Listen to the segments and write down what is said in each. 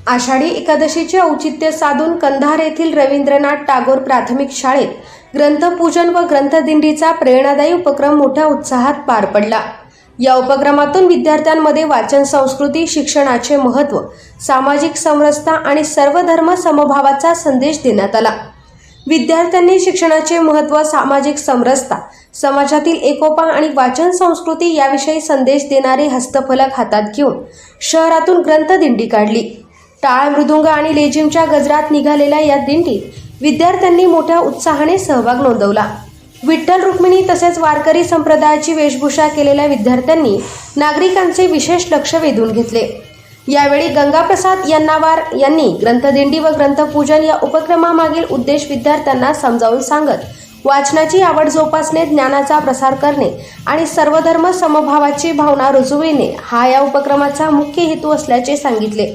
आषाढी एकादशीचे औचित्य साधून कंधार येथील रवींद्रनाथ टागोर प्राथमिक शाळेत ग्रंथपूजन व ग्रंथदिंडीचा प्रेरणादायी उपक्रम मोठ्या उत्साहात पार पडला। या उपक्रमातून विद्यार्थ्यांमध्ये वाचन संस्कृती, शिक्षणाचे महत्त्व, सामाजिक समरसता आणि सर्वधर्म समभावाचा संदेश देण्यात आला। विद्यार्थ्यांनी शिक्षणाचे महत्त्व, सामाजिक समरसता, समाजातील एकोपा आणि वाचन संस्कृती याविषयी संदेश देणारे हस्तफलक हातात घेऊन शहरातून ग्रंथदिंडी काढली। टाळ, मृदुंग आणि लेझिमच्या गजरात निघालेल्या या दिंडीत विद्यार्थ्यांनी मोठ्या उत्साहाने सहभाग नोंदवला। विठ्ठल रुक्मिणी तसेच वारकरी संप्रदायाची वेशभूषा केलेल्या विद्यार्थ्यांनी नागरिकांचे विशेष लक्ष वेधून घेतले। यावेळी गंगाप्रसाद यन्नावार यांनी ग्रंथदिंडी व ग्रंथपूजन या उपक्रमामागील उद्देश विद्यार्थ्यांना समजावून सांगत वाचनाची आवड जोपासणे, ज्ञानाचा प्रसार करणे आणि सर्वधर्म समभावाची भावना रुजविणे हा या उपक्रमाचा मुख्य हेतू असल्याचे सांगितले।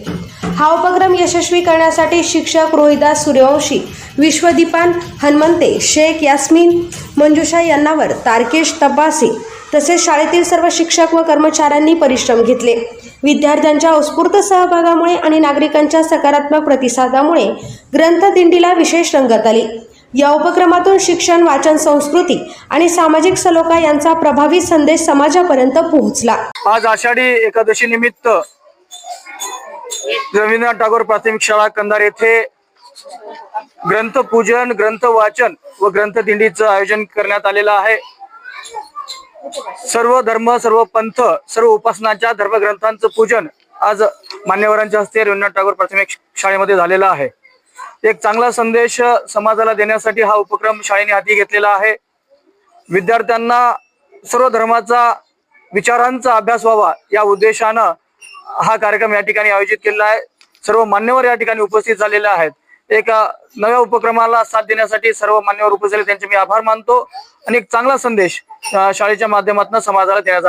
हा उपक्रम यशस्वी करण्यासाठी शिक्षक रोहिदास सूर्यवंशी, विश्वदीपान हनुमंते, शेख यास्मीन, मंजुषा यन्नावर, तारकेश तपासे तसेच शाळेतील सर्व शिक्षक व कर्मचाऱ्यांनी परिश्रम घेतले। विद्यार्थ्यांच्या उत्स्फूर्त सहभागामुळे आणि नागरिकांच्या सकारात्मक प्रतिसादामुळे ग्रंथदिंडीला विशेष रंगत आली। या उपक्रमातून शिक्षण, वाचन संस्कृती आणि सामाजिक सलोखा यांचा प्रभावी संदेश समाजापर्यंत पोहोचला। आज आषाढी एकादशी निमित्त रवींद्रनाथ टागोर प्राथमिक शाळा कंधार येथे ग्रंथपूजन, ग्रंथ वाचन व ग्रंथदिंडीचं आयोजन करण्यात आलेलं आहे। सर्व धर्म, सर्व पंथ, सर्व उपासनाच्या धर्मग्रंथांचं पूजन आज मान्यवरांच्या हस्ते रवींद्रनाथ टागोर प्राथमिक शाळेमध्ये झालेला आहे। एक चांगला संदेश समाजाला देण्यासाठी हा उपक्रम शाळेने हाती घेतलेला आहे। विद्यार्थ्यांना सर्व धर्माचा, विचारांचा अभ्यास व्हावा या उद्देशानं हा कार्यक्रम या ठिकाणी आयोजित केलेला आहे। सर्व मान्यवर या ठिकाणी उपस्थित झालेले आहेत। एक नव्या उपक्रमाला साथ देण्यासाठी सर्व मान्यवर उपस्थित झाले त्यांचे मी आभार मानतो आणि एक चांगला संदेश शाळेच्या माध्यमातून समाजाला देण्याचा